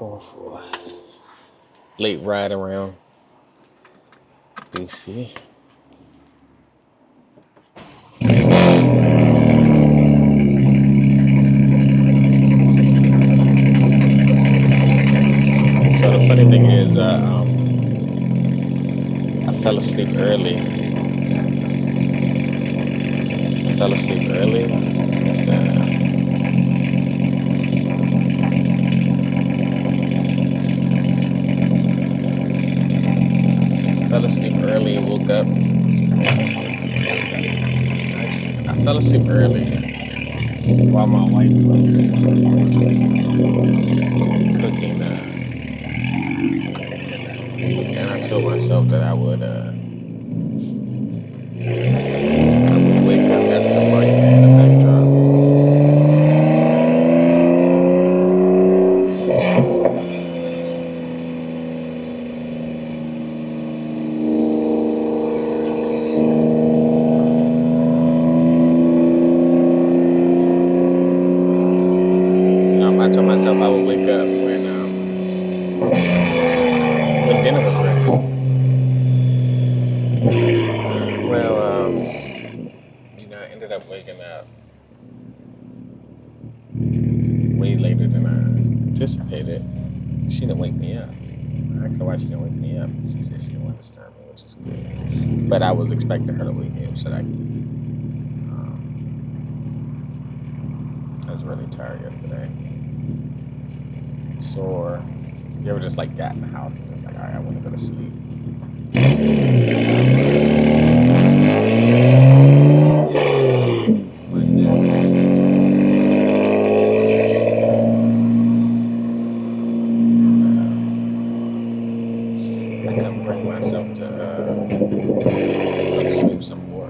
Going for a late ride around DC. So the funny thing is, I fell asleep early. Fell asleep early. And woke up. I fell asleep early while my wife was cooking. And I told myself that I would wake up. That's the light and the backdrop. I told myself I would wake up when dinner was ready. Well, I ended up waking up way later than I anticipated. She didn't wake me up. I asked her why she didn't wake me up. She said she didn't want to disturb me, which is good. But I was expecting her to wake me up so that I was really tired yesterday. Sore. You ever just like got in the house and just like, all right, I want to go to sleep. I couldn't bring myself to go to sleep some more.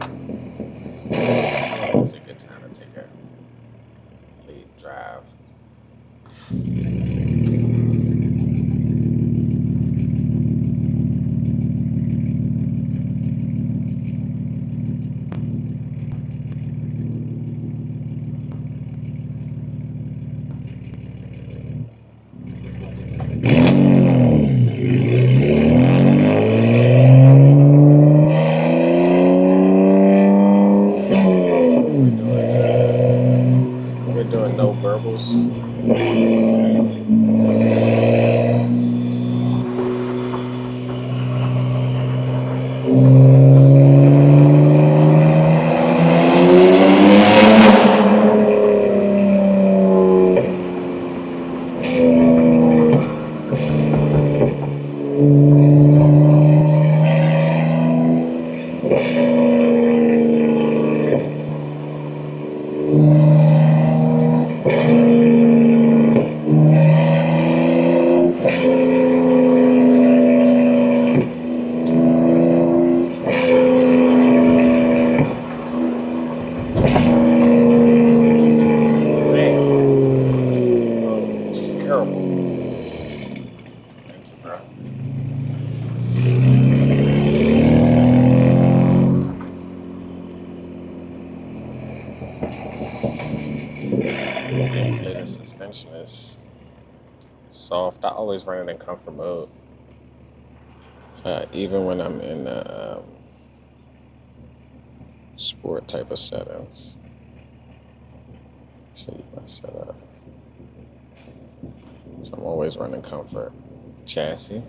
It's a good time to take a late drive. We're doing no burbles. Hopefully the suspension is soft. I always run it in comfort mode. Even when I'm in sport type of settings. Show you my setup. So I'm always running comfort. Chassis.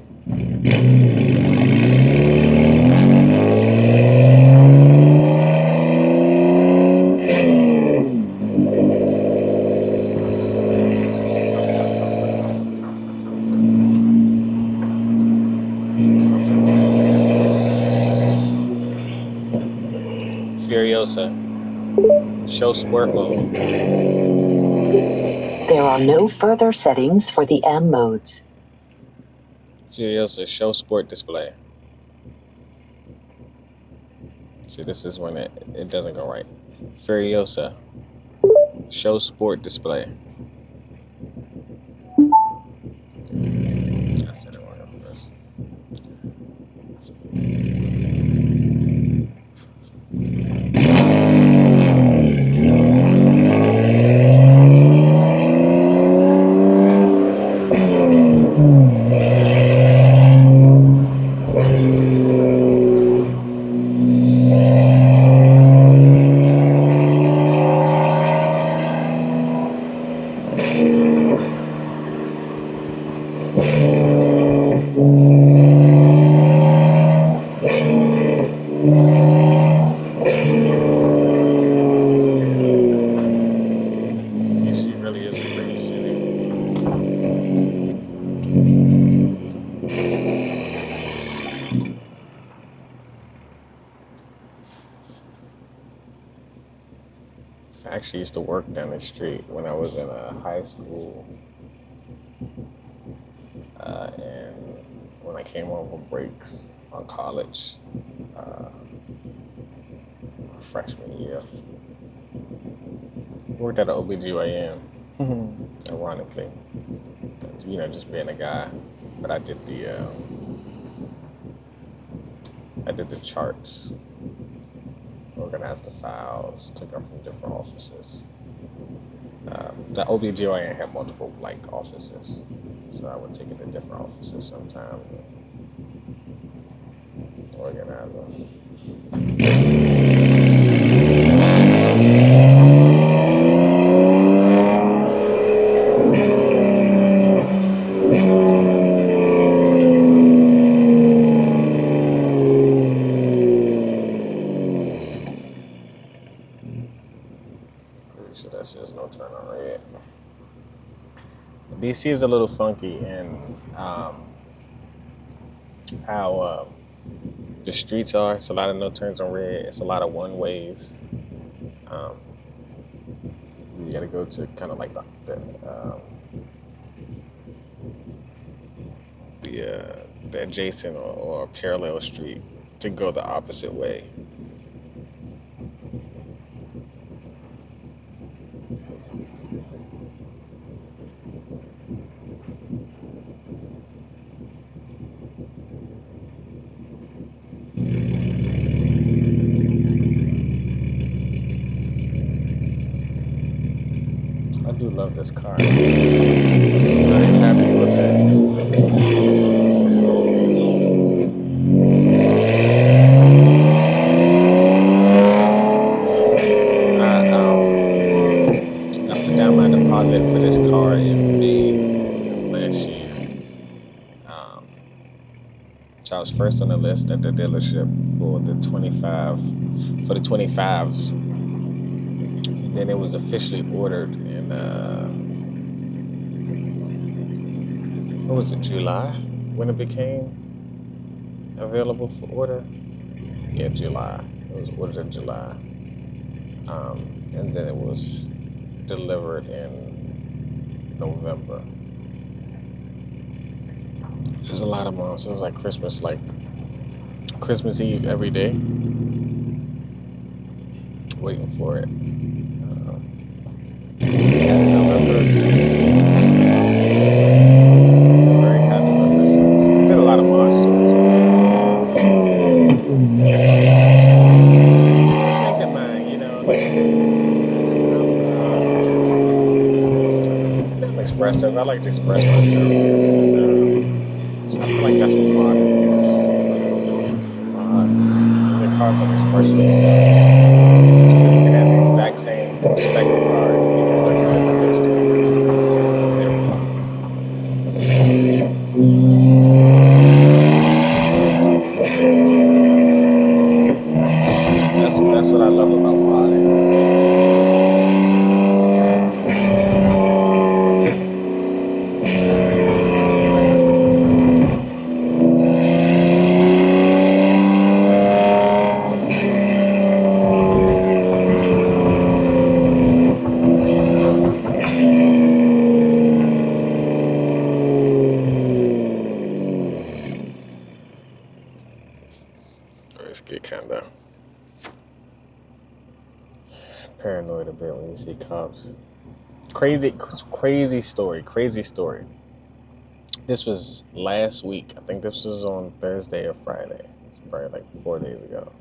Furiosa. Show sport mode. There are no further settings for the M modes. Furiosa, show sport display. See, this is when it doesn't go right. Furiosa, show sport display. I said it wrong at first. She used to work down the street when I was in high school. And when I came home from breaks on college, freshman year, worked at an OBGYN, ironically. Just being a guy. But I did the charts, organized the files, took them from different offices. The OBGYN had multiple offices, so I would take it to different offices sometimes and organize them. Pretty sure that says no turn on red. DC is a little funky in how the streets are. It's a lot of no turns on red. It's a lot of one ways. You got to go to kind of like the adjacent or parallel street to go the opposite way. I do love this car. I'm very happy with it. I put down my deposit for this car in May of last year. Which I was first on the list at the dealership for the 25s. And then it was officially ordered in what was it, July, when it became available for order? Yeah, July. It was ordered in July. And then it was delivered in November. There's a lot of months. It was like Christmas Eve every day, waiting for it. Very happy with this. Did a lot of mods to it too. Which makes it mine, I'm expressive. I like to express myself. So I feel like that's what modding is. Mods. The car's an expression of yourself. You can have the exact same spec of car. You can put different things to it. They're mods. That's what I love about modding. Let's get kind of paranoid a bit when you see cops. Crazy story. This was last week. I think this was on Thursday or Friday. It's probably like 4 days ago.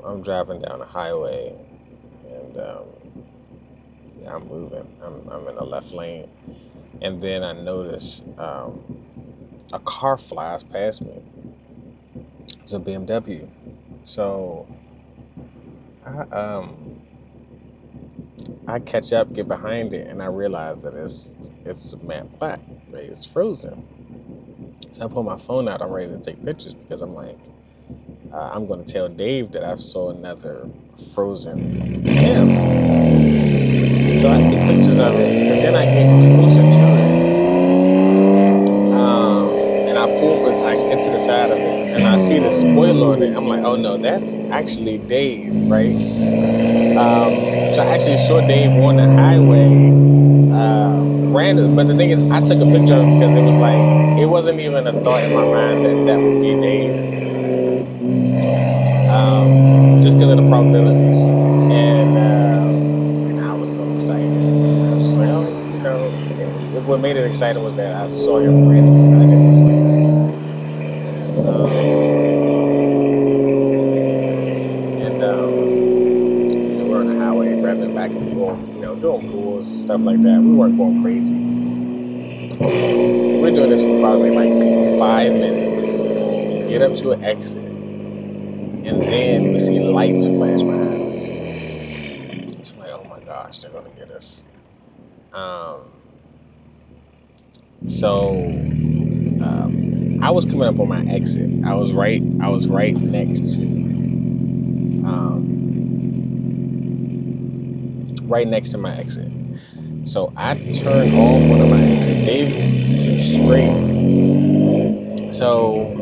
I'm driving down the highway, and I'm moving. I'm in the left lane, and then I notice a car flies past me. It's a BMW. So I catch up, get behind it, and I realize that it's matte black. Right? It's frozen. So I pull my phone out. I'm ready to take pictures because I'm like, I'm going to tell Dave that I saw another frozen M. So I take pictures of it, but then I get closer to it, and I get to the side of it, and I see the spoiler on it. I'm like, oh no, that's actually Dave, right? So I actually saw Dave on the highway, random. But the thing is, I took a picture of it because it was like, it wasn't even a thought in my mind that that would be Dave, just because of the probabilities. And I was so excited. I was just like, oh, you know, what made it exciting was that I saw him randomly. I didn't expect to see him. You know, we're on the highway, revving back and forth, you know, doing pulls, stuff like that. We weren't going crazy. So we're doing this for probably like 5 minutes. Get up to an exit, and then we see lights flash behind us. So I'm like, oh my gosh, they're gonna get us. I was coming up on my exit. I was right next to my exit. So I turned off one of my exits. Dave keeps straight. So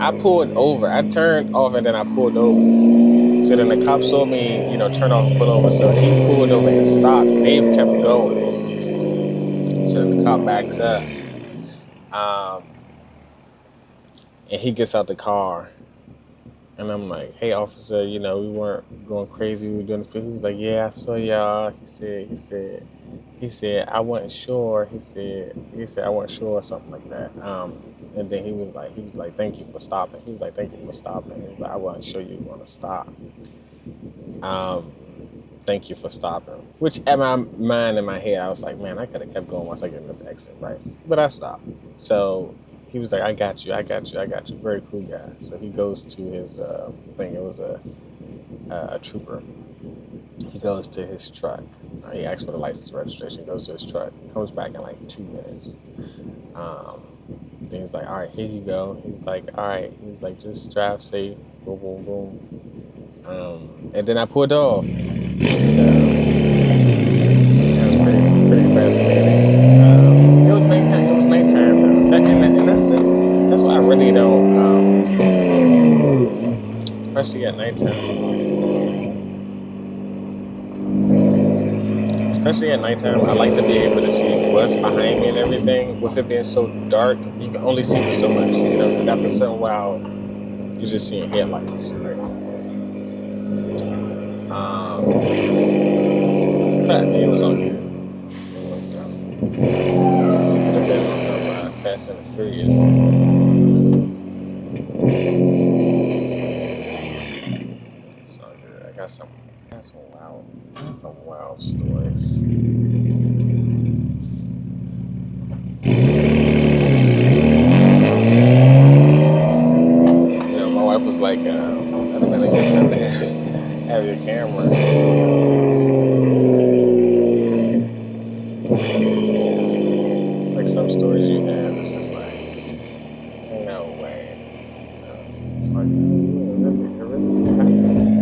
I pulled over. I turned off and then I pulled over. So then the cop saw me, you know, turn off and pull over. So he pulled over and stopped. Dave kept going. So then the cop backs up. And he gets out the car. And I'm like, hey, officer, you know, we weren't going crazy. We were doing this. He was like, yeah, I saw y'all. He said, I wasn't sure. He said, I wasn't sure or something like that. And then he was like, thank you for stopping. He was like, thank you for stopping. He was like, I wasn't sure you were going to stop. Thank you for stopping. Which in my mind, in my head, I was like, man, I could have kept going once I get in this exit, right? But I stopped. So he was like, I got you. Very cool guy. So he goes to his thing. It was a trooper. He goes to his truck. He asks for the license registration. Goes to his truck. Comes back in like 2 minutes. Then he's like, all right, here you go. He's like, all right. He's like, just drive safe. Boom, boom, boom. And then I pulled off. And, it was pretty fascinating. It was nighttime. And that's why I really don't, especially at nighttime. Especially at nighttime, I like to be able to see what's behind me and everything. With it being so dark, you can only see me so much, you know, because after a certain while, you're just seeing headlights, right? But it was all good. Could have been on some Fast and the Furious. It's all good. I got some wild stories. You know, my wife was like, that'd have been a good time to have your camera. Like some stories you have, it's just like, no way. It's like, it really did happen.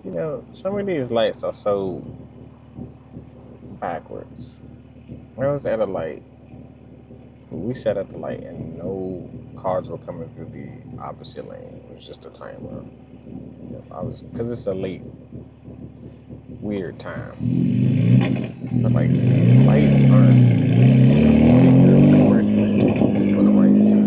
You know, some of these lights are so backwards. I was at a light. We sat at the light and no cars were coming through the opposite lane. It was just a timer. You know, because it's a late, weird time. But like these lights aren't configured correctly for the right time.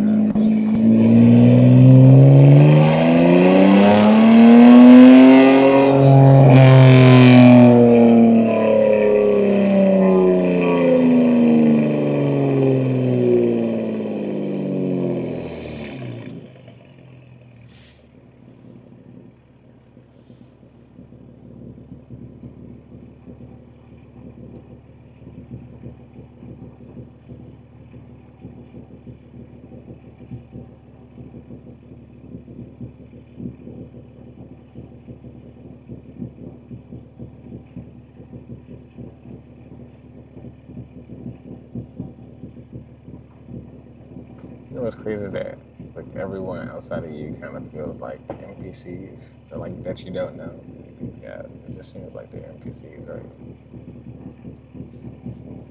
what's crazy is that like everyone outside of you kind of feels like NPCs or like that you don't know. Like, these guys, it just seems like they're NPCs, right?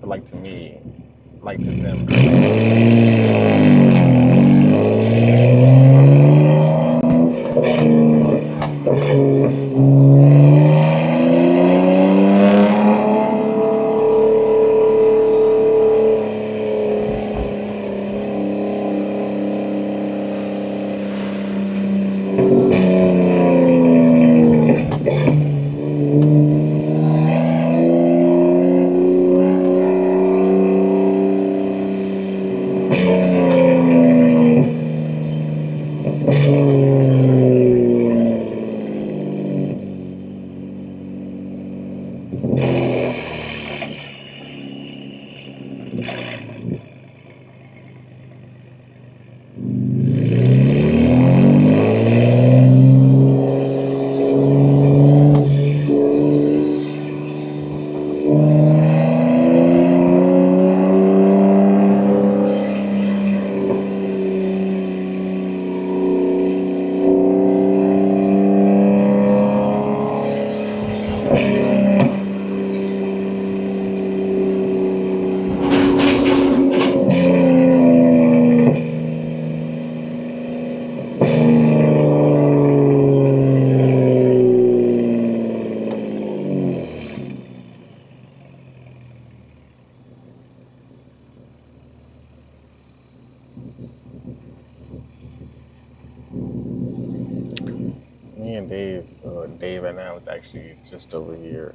But like to me, like to them, me and Dave and I was actually just over here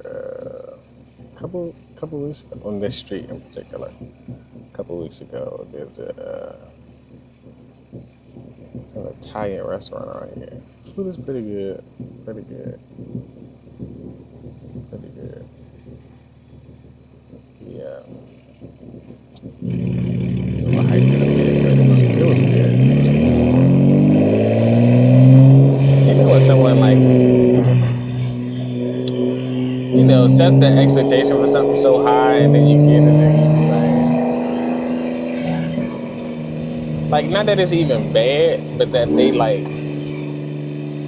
couple weeks ago on this street in particular. A couple weeks ago, there's an Italian restaurant around here. Food is pretty good, pretty good, pretty good. Yeah, my hype it up there, but it was good. You know, when someone like sets the expectation for something so high, and then you get it, and you be like not that it's even bad, but that they like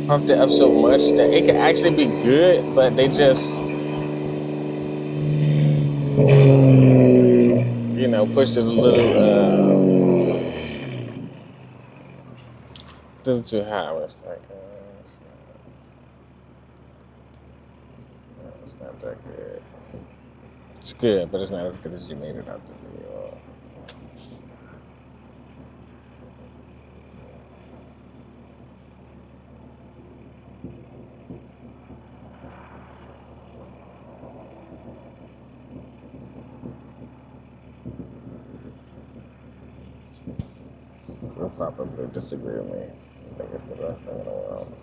pumped it up so much that it can actually be good, but they just pushed it little too high. It's like it's not that good. It's good, but it's not as good as you made it out to be. You'll probably disagree with me. I think it's the best thing in the world.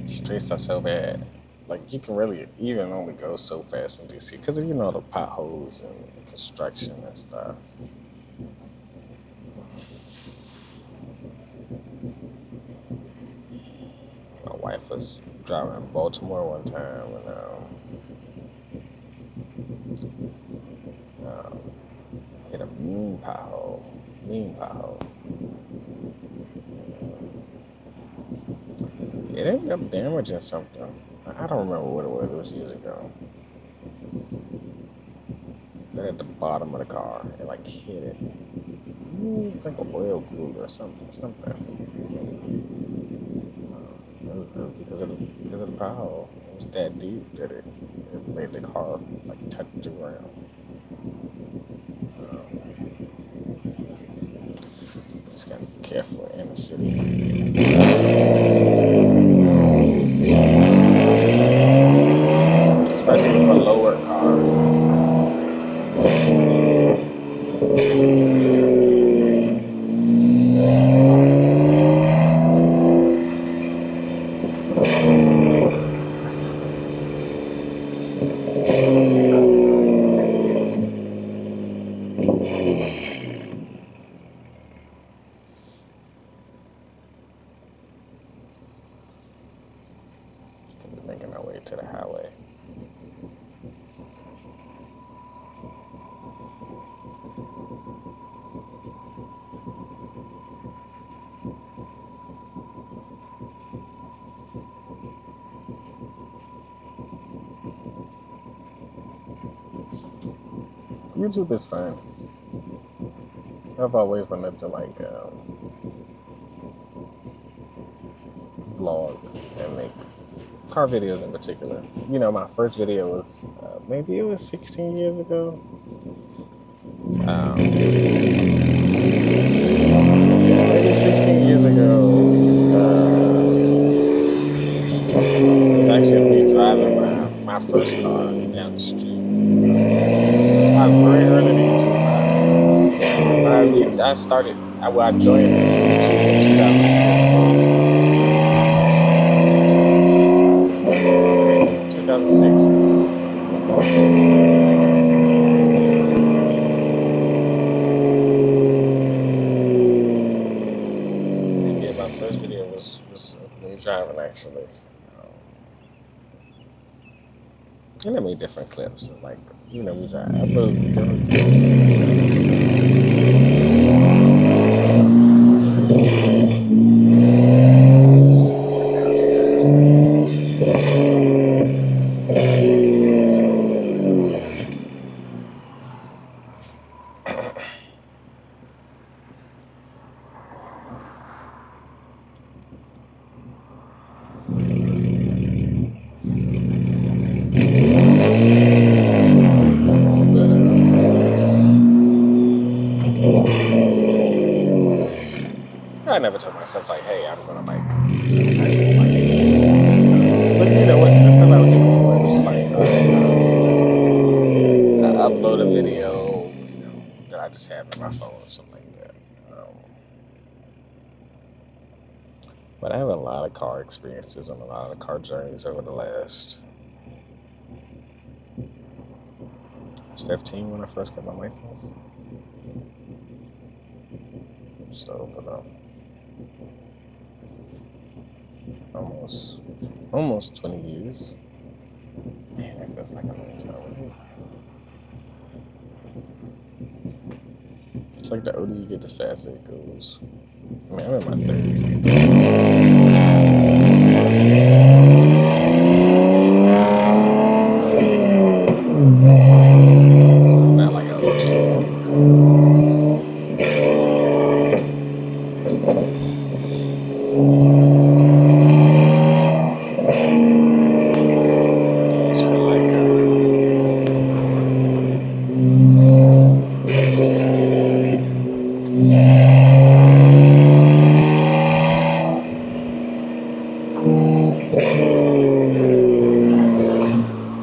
Streets are so bad. Like you can really even only go so fast in DC because of the potholes and construction and stuff. My wife was driving in Baltimore one time and hit a mean pothole. Mean pothole. It ended up damaging something. I don't remember what it was. It was years ago. right at the bottom of the car and like hit it. It's like an oil cooler or something. It was because of the power. It was that deep that it made the car like touch the ground. Just gotta be careful in the city, especially with a lower car. We're making our way to the highway. YouTube is fun. I've always wanted to like vlog and make car videos in particular. You know, my first video was maybe it was 16 years ago. Maybe 16 years ago. It was actually me driving my first car down the street. I was very early to YouTube. I started. I joined YouTube in 2006. 2006 is. Yeah, my first video was me driving actually. And I made different clips of like, you know, we drive. I upload different clips. I never told myself like, hey, I'm gonna like, actually like. But you know what? The stuff I would do before it was just like, I upload a video, you know, that I just have in my phone or something like that. But I have a lot of car experiences and a lot of car journeys over the last. I was 15 when I first got my license. So, but almost 20 years. Man, that feels like a long time. It's like the older you get, the faster it goes. I mean, I'm in my 30s. Not like I was.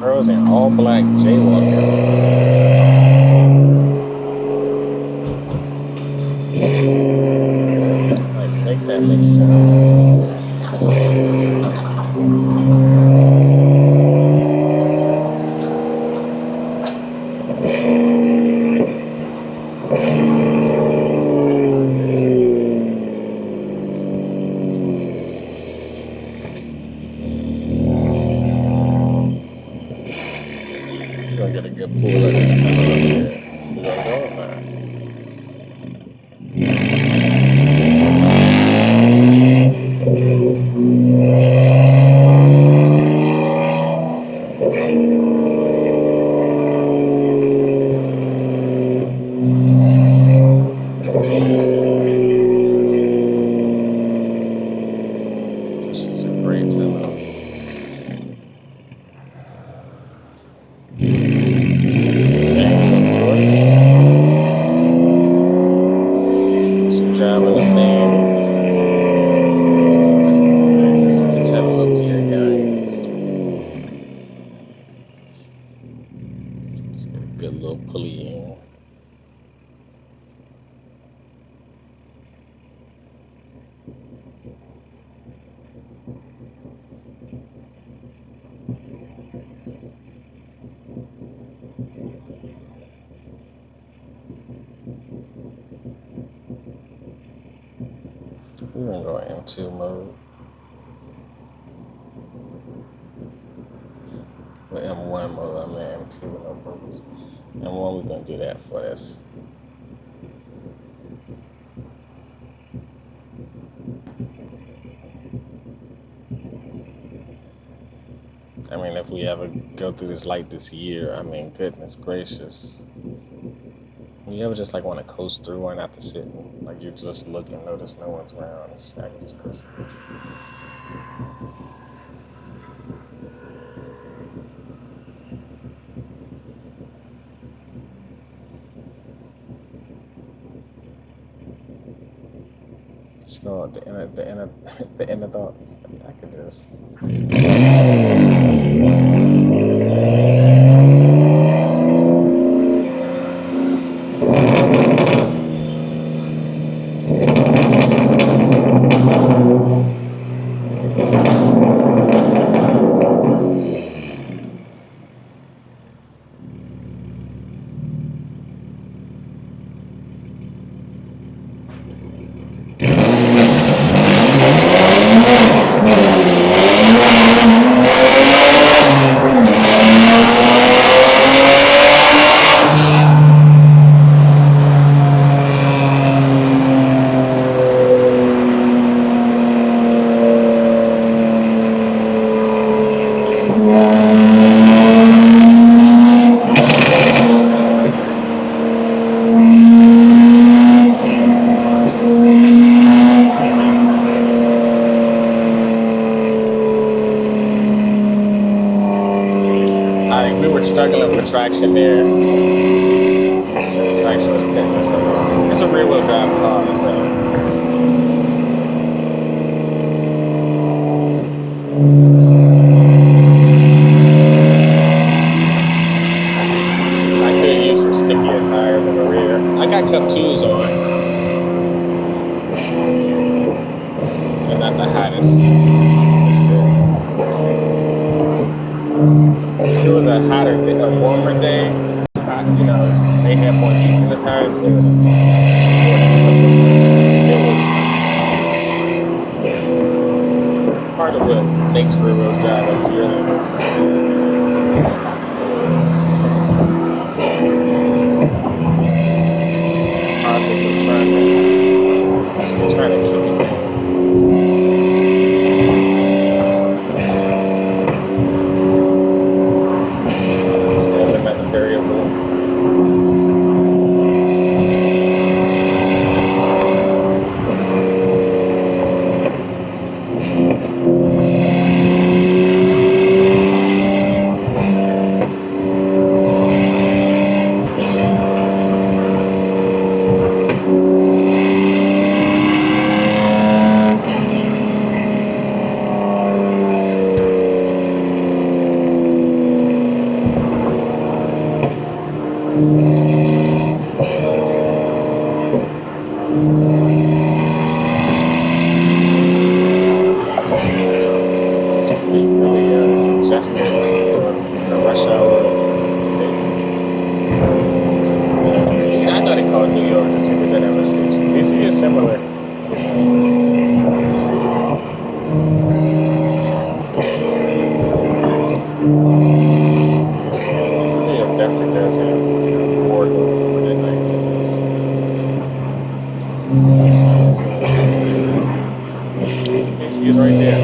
Girls in all black jaywalking. Like, make that make sense. You're gonna get a good pull at this time up here. You gonna go or not? very tunnel. And of course, some driving the van. Alright, this is the tunnel up here, guys. Just get a good little pulley in. We're gonna go M2 mode. With M1 mode, I mean M2 no purpose. M1, we're gonna do that for this. I mean, if we ever go through this light this year, I mean, goodness gracious. You ever just like want to coast through one after sitting? Like you just look and notice no one's around. I can just coast through. Let's go the inner thoughts. I can do this. We were struggling for traction there. Traction was getting us along. It's a rear-wheel drive car, so I could use some stickier tires in the rear. I got Cup 2s on. They're not the hottest. It's good. If it was a hotter, a warmer day, you know, they had more heat in the tires. It would have part of what makes rear-wheel drive appealing is process of trying to keep it down. So that's another variable. Congested during the rush hour daytime. I know they call New York the city that never sleeps. DC is similar. New York definitely does have more going on at night than DC is right there.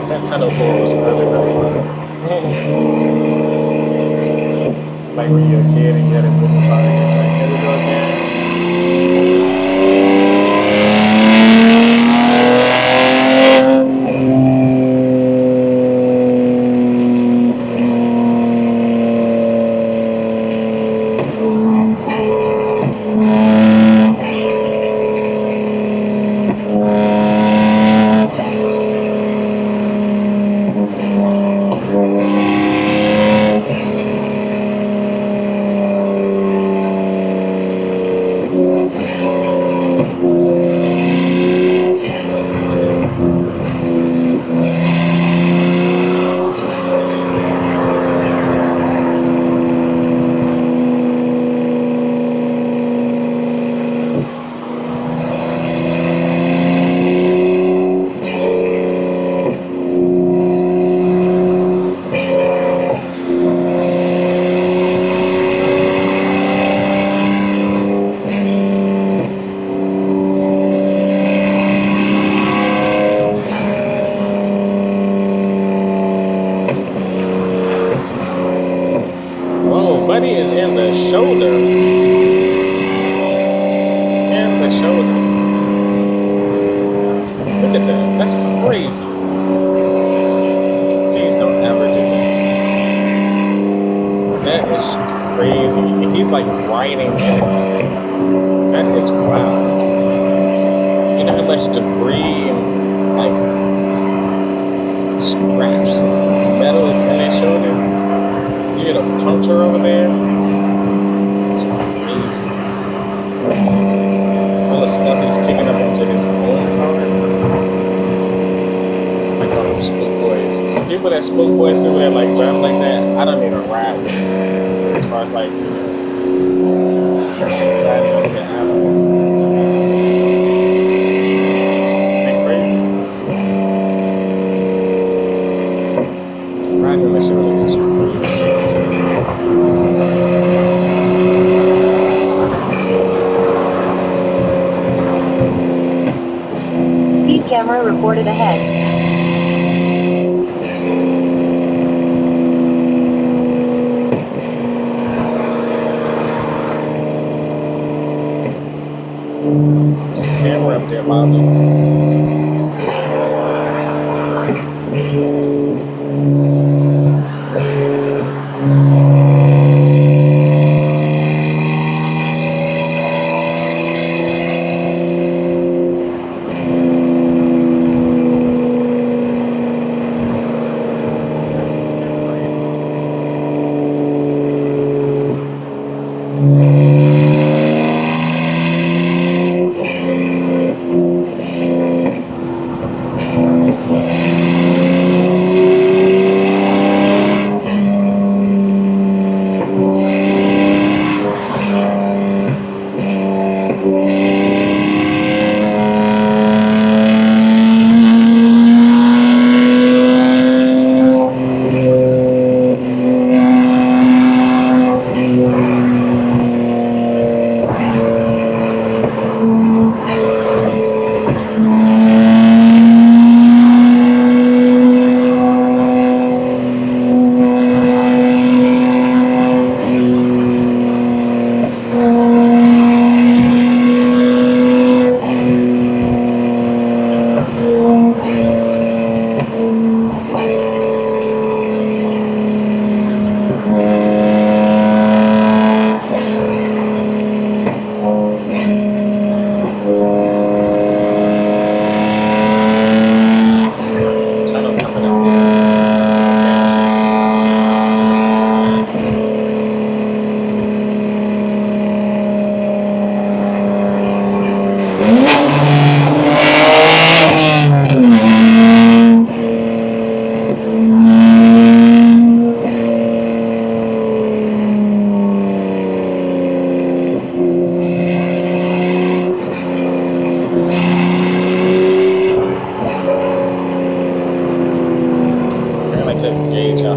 That tunnel core was really fun. It's like when you're a kid and you had a music party. It's like is in the shoulder. In the shoulder. Look at that. That's crazy. Please don't ever do that. That is crazy. And he's like riding in it. That is wild. You know how much debris and like scraps and metal is in that shoulder? You get a puncture over there? It's crazy. All the stuff he's kicking up onto his own car. I call them spook boys. So people that spook boys, people that like drive like that, I don't need to ride with them. As far as like, riding over the alley. Ain't crazy. Riding on the shoulder is crazy. Speed camera reported ahead. There's a camera up there, Bobby.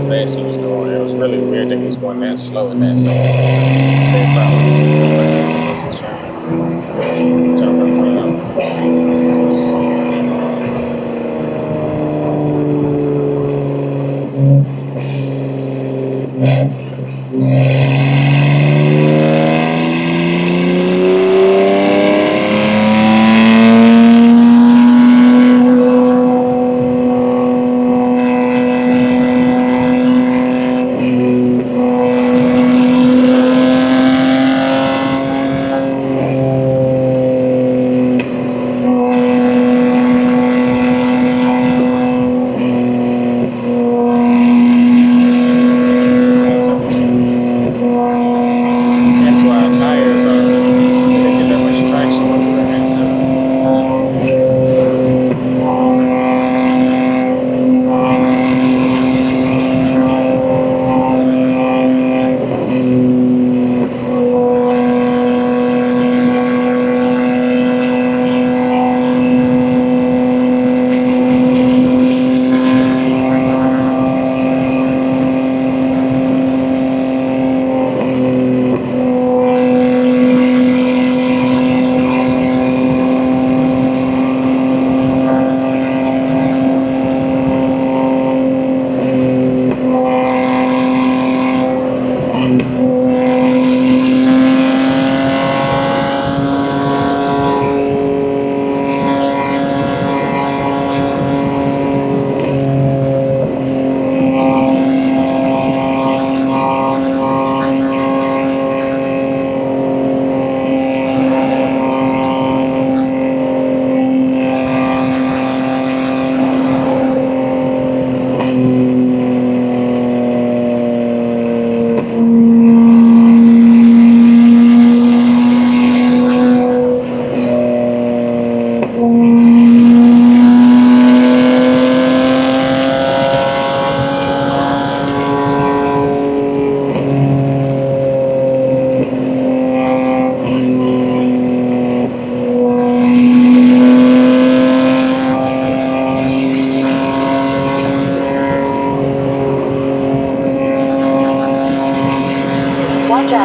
fast he was going. It was really weird that he was going that slow in that fast. Safe route was just trying to jump in front of him.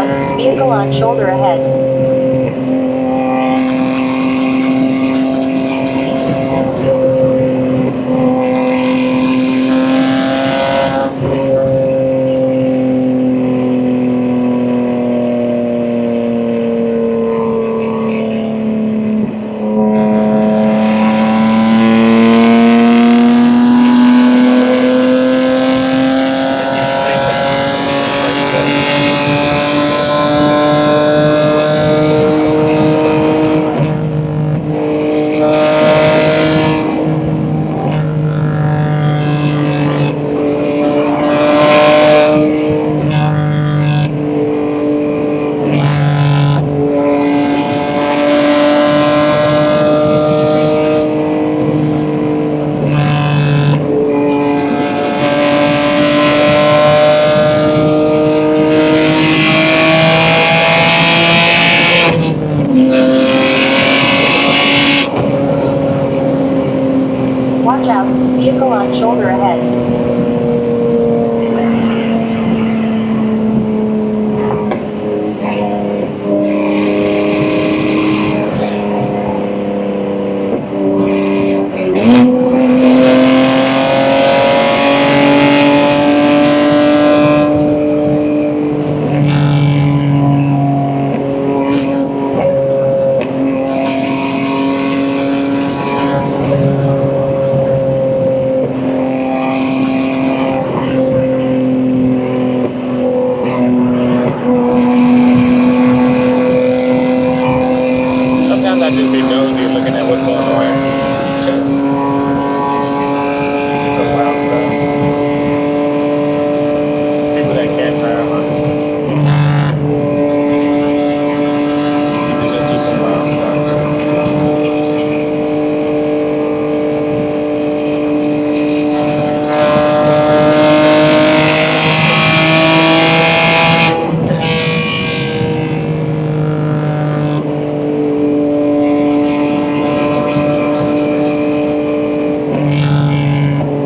out. Vehicle on shoulder ahead. Watch out. Vehicle on shoulder ahead. Sometimes I just be nosy looking at what's going on. See some wild stuff. People that can't drive, honestly. They just do some wild stuff.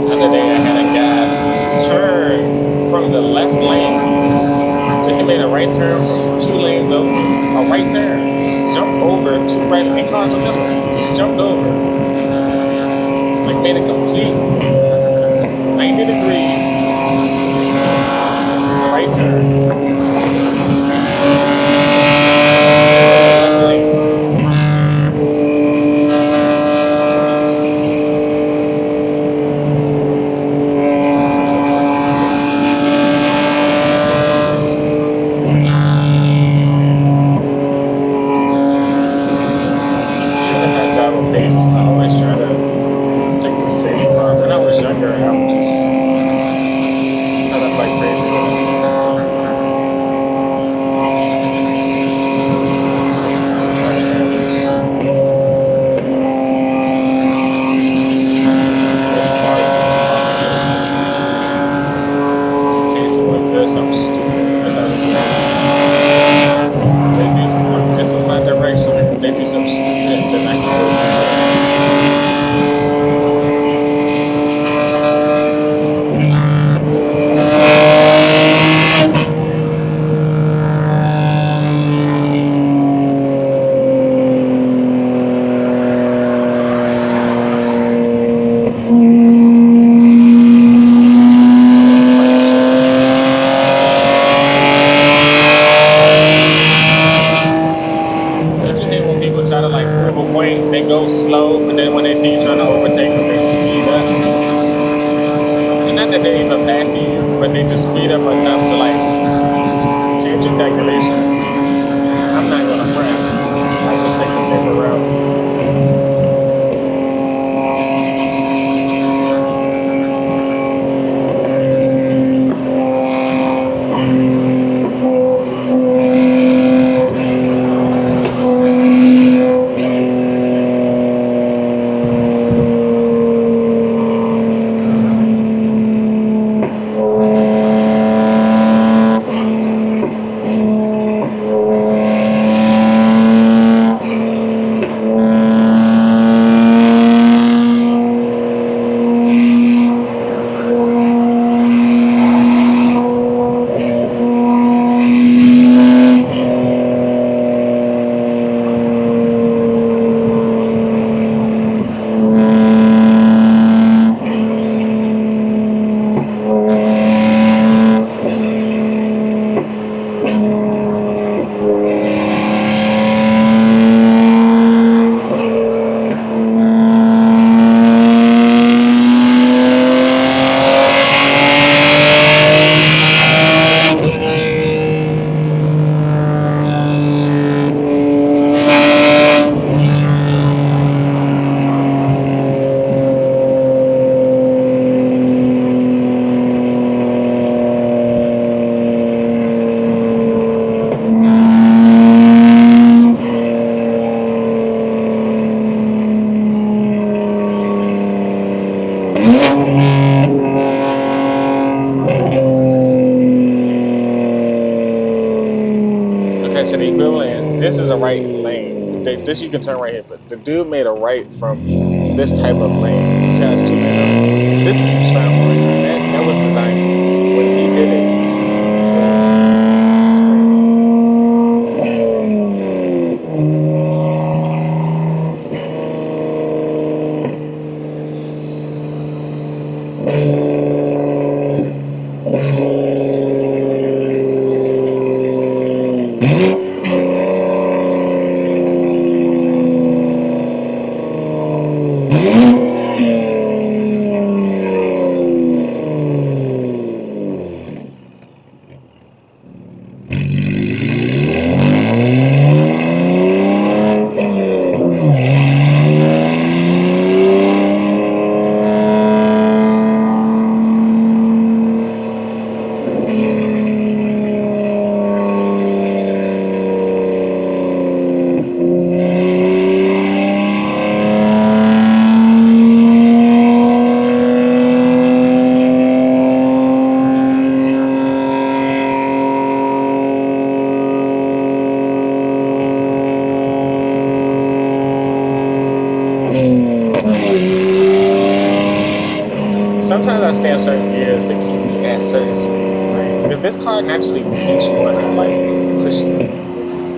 The other day I had a guy turn from the left lane. So he made a right turn from 2 lanes over. A right turn. Just jumped over 2 right-lane cars with him. Just jumped over. Like made a complete 90-degree right turn. Left lane. Even if I drive a pace, I always try to take the safe route. When I was younger, I would just kind of like crazy with it. Try to have this as quality as possible. In case someone does something stupid, as I would say. This is my direction. If they do something stupid, then I can go through it. Don't you hate when people try to like prove a point? They go slow, but then when they see you trying to overtake them, they speed up. And not that they're even faster than you, but they just speed up enough to like change your calculation. I'm not gonna press. I just take the safer route. Okay, so the equivalent, this is a right lane. This you can turn right here, but the dude made a right from this type of lane, which has 2 lanes. This is found for right turn. That was designed for this. When he did it was sometimes I stay in certain gears to keep me at certain speeds, right? Because this car naturally makes you want to like push it.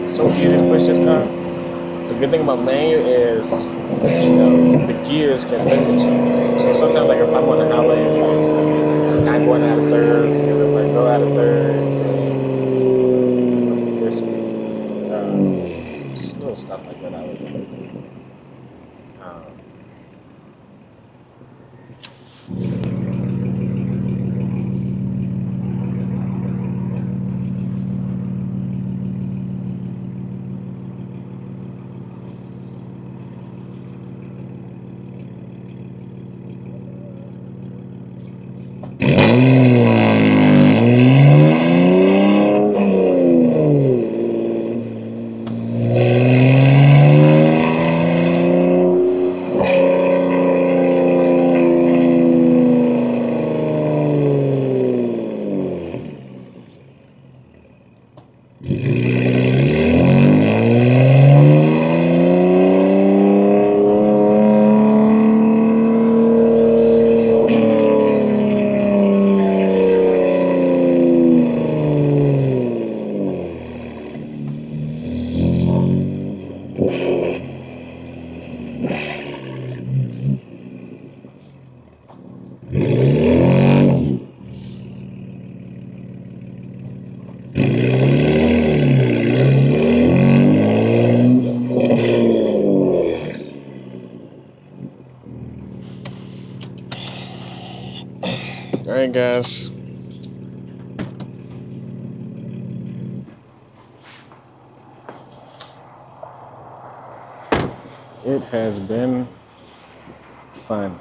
It's so easy to push this car. The good thing about manual is, the gears can limit you. So sometimes, like if I'm on the highway, it's like I'm not going out of third because if I go out of third, then it's gonna be this speed. Just little stuff like that I would do. Um, all right, guys. It has been fun.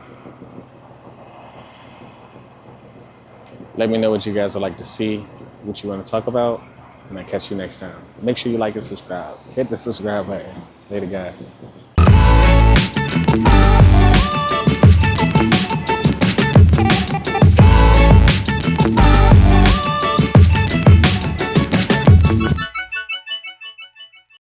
Let me know what you guys would like to see, what you want to talk about, and I'll catch you next time. Make sure you like and subscribe. Hit the subscribe button. Later, guys.